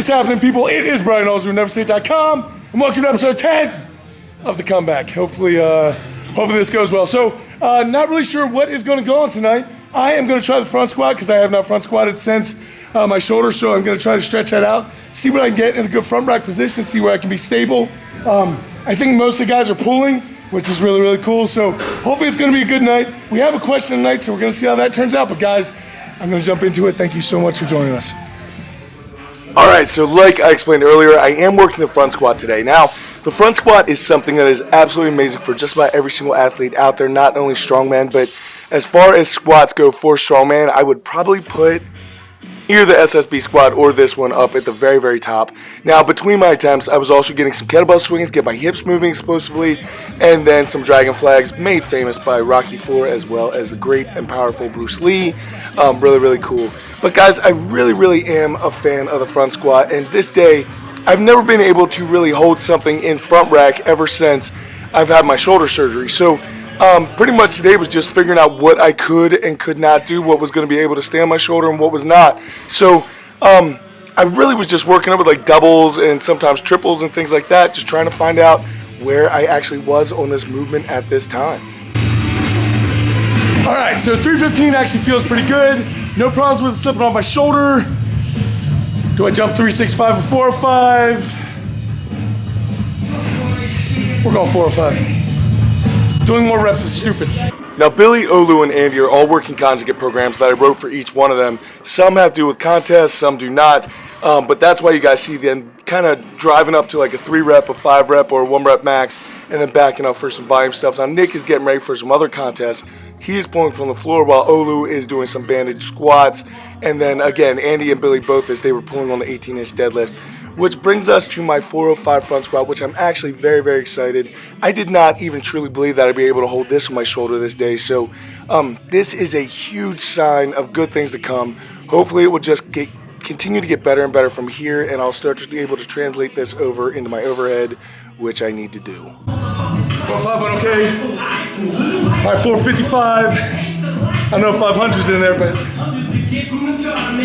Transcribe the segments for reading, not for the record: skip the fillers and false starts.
is happening, people? It is Brian Alsruhe, NEVERsate.com, and welcome to episode 10 of the comeback. Hopefully this goes well. So, not really sure what is going to go on tonight. I am going to try the front squat because I have not front squatted since my shoulder, so I'm going to try to stretch that out, see what I can get in a good front rack position, see where I can be stable. I think most of the guys are pulling, which is really, really cool. So hopefully it's going to be a good night. We have a question tonight, so we're going to see how that turns out. But guys, I'm going to jump into it. Thank you so much for joining us. All right, so like I explained earlier, I am working the front squat today. Now, the front squat is something that is absolutely amazing for just about every single athlete out there, not only strongman, but as far as squats go for strongman, I would probably put either the SSB squat or this one up at the very, very top. Now, between my attempts, I was also getting some kettlebell swings, get my hips moving explosively, and then some dragon flags made famous by Rocky IV as well as the great and powerful Bruce Lee. Really, really cool. But guys, I really, really am a fan of the front squat, and this day, I've never been able to really hold something in front rack ever since I've had my shoulder surgery. So pretty much today was just figuring out what I could and could not do, what was going to be able to stay on my shoulder and what was not. So I really was just working up with like doubles and sometimes triples and things like that, just trying to find out where I actually was on this movement at this time. All right, so 315 actually feels pretty good. No problems with slipping on my shoulder. Do I jump 365 or 405? We're going 405. Doing more reps is stupid. Now, Billy, Olu, and Andy are all working conjugate programs that I wrote for each one of them. Some have to do with contests, some do not. But that's why you guys see them kind of driving up to like a 3-rep, a 5-rep, or a 1-rep max, and then backing up for some volume stuff. Now, Nick is getting ready for some other contests. He is pulling from the floor while Olu is doing some bandage squats. And then, again, Andy and Billy both, as they were pulling on the 18-inch deadlift. Which brings us to my 405 front squat, which I'm actually very, very excited. I did not even truly believe that I'd be able to hold this on my shoulder this day. So this is a huge sign of good things to come. Hopefully it will just continue to get better and better from here, and I'll start to be able to translate this over into my overhead, which I need to do. 405 went okay. Probably 455. I know 500's in there, but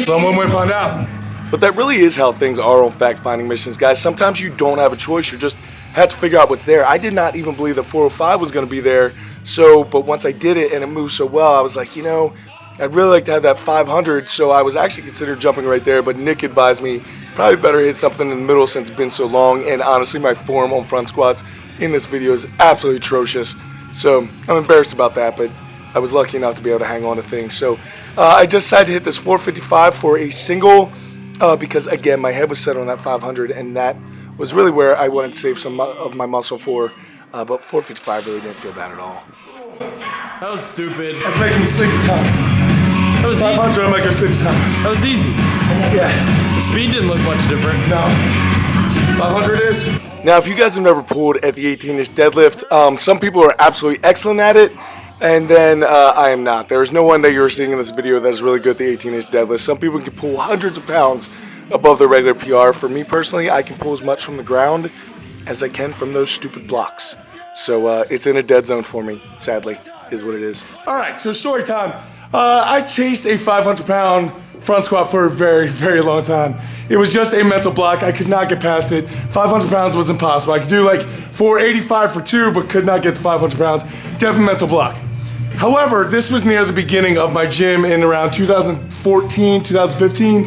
I'm one way to find out. But that really is how things are on fact-finding missions, guys. Sometimes you don't have a choice. You just have to figure out what's there. I did not even believe that 405 was going to be there. But once I did it and it moved so well, I was like, you know, I'd really like to have that 500. So I was actually considering jumping right there. But Nick advised me probably better hit something in the middle since it's been so long. And honestly, my form on front squats in this video is absolutely atrocious. So I'm embarrassed about that, but I was lucky enough to be able to hang on to things. So I just decided to hit this 455 for a single. Because, again, my head was set on that 500, and that was really where I wanted to save some of my muscle for. But 455 really didn't feel bad at all. That was stupid. That's making me sleepy time. That was 500, easy. I'm like, sleepy time. That was easy. Yeah. The speed didn't look much different. No. 500 is. Now, if you guys have never pulled at the 18-inch deadlift, some people are absolutely excellent at it. And then I am not. There is no one that you're seeing in this video that is really good at the 18-inch deadlift. Some people can pull hundreds of pounds above their regular PR. For me personally, I can pull as much from the ground as I can from those stupid blocks. So it's in a dead zone for me, sadly, is what it is. All right, so story time. I chased a 500-pound front squat for a very, very long time. It was just a mental block. I could not get past it. 500 pounds was impossible. I could do like 485 for 2, but could not get to 500 pounds. Definitely mental block. However, this was near the beginning of my gym in around 2014, 2015.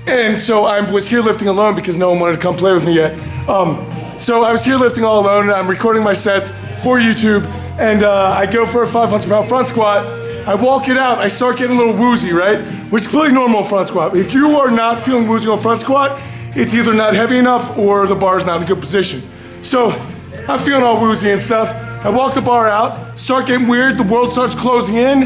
And so I was here lifting alone because no one wanted to come play with me yet. So I was here lifting all alone, and I'm recording my sets for YouTube, and I go for a 500-pound front squat. I walk it out, I start getting a little woozy, right? Which is completely normal front squat. If you are not feeling woozy on front squat, it's either not heavy enough or the bar is not in a good position. So I'm feeling all woozy and stuff. I walk the bar out, start getting weird, the world starts closing in.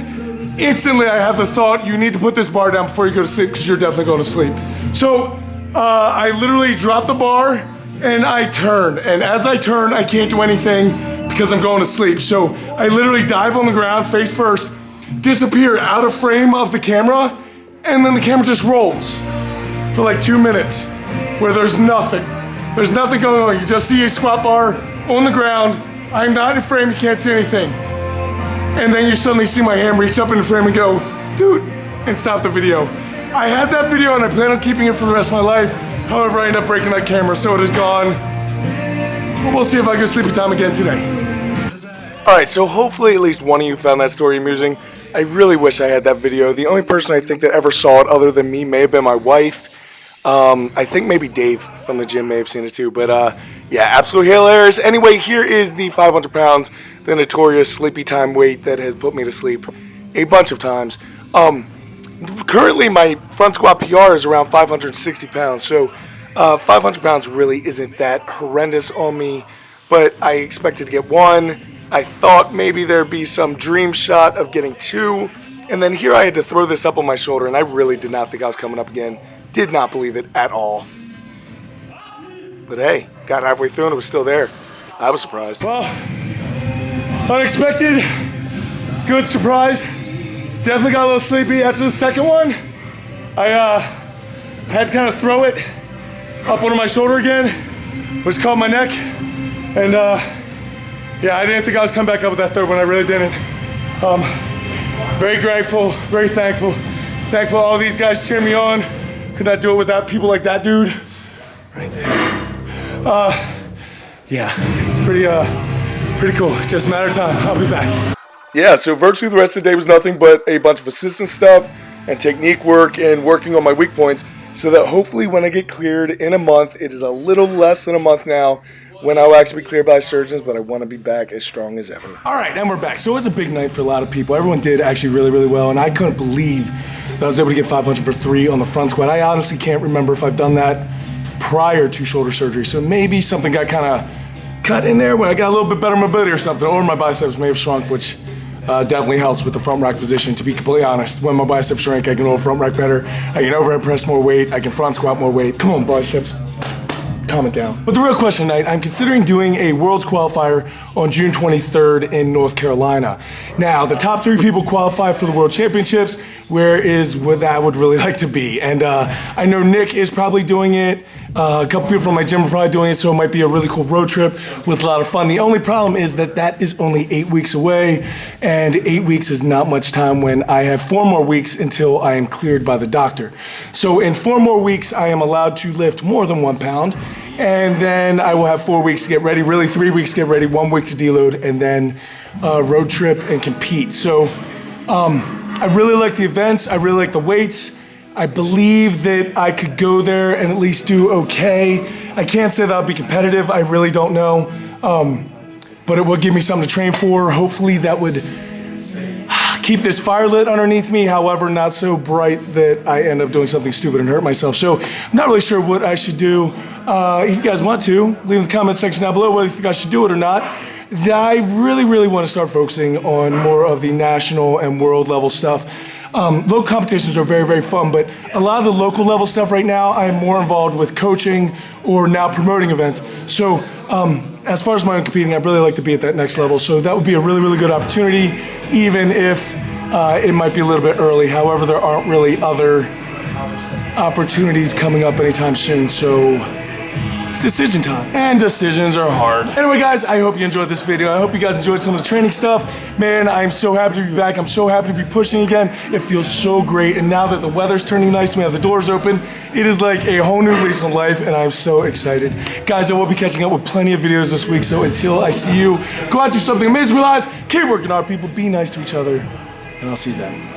Instantly I have the thought, you need to put this bar down before you go to sleep because you're definitely going to sleep. So I literally drop the bar and I turn. And as I turn, I can't do anything because I'm going to sleep. So I literally dive on the ground face first, disappear out of frame of the camera, and then the camera just rolls for like 2 minutes where there's nothing. There's nothing going on. You just see a squat bar on the ground. I'm not in frame, you can't see anything. And then you suddenly see my hand reach up in the frame and go, dude, and stop the video. I had that video and I plan on keeping it for the rest of my life. However, I ended up breaking that camera, so it is gone. But we'll see if I go sleepy time again today. Alright, so hopefully at least one of you found that story amusing. I really wish I had that video. The only person I think that ever saw it other than me may have been my wife. I think maybe Dave from the gym may have seen it too. But yeah, absolutely hilarious. Anyway, here is the 500 pounds, the notorious sleepy time weight that has put me to sleep a bunch of times. Currently my front squat PR is around 560 pounds. So 500 pounds really isn't that horrendous on me. But I expected to get 1. I thought maybe there'd be some dream shot of getting 2, and then here I had to throw this up on my shoulder, and I really did not think I was coming up again. Did not believe it at all. But hey, got halfway through and it was still there. I was surprised. Well, unexpected, good surprise. Definitely got a little sleepy after the second one. I had to kind of throw it up onto my shoulder again, which caught my neck, and yeah, I didn't think I was coming back up with that third one. I really didn't. Very grateful, very thankful. Thankful all these guys cheering me on. Could not do it without people like that dude. Right there. Yeah, it's pretty cool. It's just a matter of time. I'll be back. Yeah, so virtually the rest of the day was nothing but a bunch of assistant stuff and technique work and working on my weak points so that hopefully when I get cleared in a month, it is a little less than a month now, when I'll actually be cleared by surgeons, but I want to be back as strong as ever. All right, and we're back. So it was a big night for a lot of people. Everyone did actually really, really well, and I couldn't believe that I was able to get 500 for 3 on the front squat. I honestly can't remember if I've done that prior to shoulder surgery, so maybe something got kind of cut in there where I got a little bit better mobility or something, or my biceps may have shrunk, which definitely helps with the front rack position, to be completely honest. When my biceps shrink, I can roll front rack better, I can overhead press more weight, I can front squat more weight. Come on, biceps. Calm it down. But the real question tonight, I'm considering doing a Worlds qualifier on June 23rd in North Carolina. Now, the top 3 people qualify for the World Championships. Where is what I would really like to be? And I know Nick is probably doing it. A couple people from my gym are probably doing it, so it might be a really cool road trip with a lot of fun. The only problem is that that is only 8 weeks away, and 8 weeks is not much time when I have 4 more weeks until I am cleared by the doctor. So in 4 more weeks, I am allowed to lift more than 1 pound, and then I will have 4 weeks to get ready, really 3 weeks to get ready, 1 week to deload, and then road trip and compete. So I really like the events, I really like the weights. I believe that I could go there and at least do okay. I can't say that I'll be competitive, I really don't know. But it will give me something to train for. Hopefully that would keep this fire lit underneath me, however, not so bright that I end up doing something stupid and hurt myself. So I'm not really sure what I should do. If you guys want to, leave in the comment section down below whether you think I should do it or not. I really, really want to start focusing on more of the national and world level stuff. Local competitions are very, very fun, but a lot of the local level stuff right now, I am more involved with coaching or now promoting events. So as far as my own competing, I'd really like to be at that next level. So that would be a really, really good opportunity, even if it might be a little bit early. However, there aren't really other opportunities coming up anytime soon. So it's decision time, and decisions are hard. Anyway, guys, I hope you enjoyed this video. I hope you guys enjoyed some of the training stuff. Man, I'm so happy to be back. I'm so happy to be pushing again. It feels so great, and now that the weather's turning nice, we have the doors open, it is like a whole new lease on life, and I'm so excited. Guys, I will be catching up with plenty of videos this week, so until I see you, go out and do something amazing with your lives. Keep working hard, people. Be nice to each other, and I'll see you then.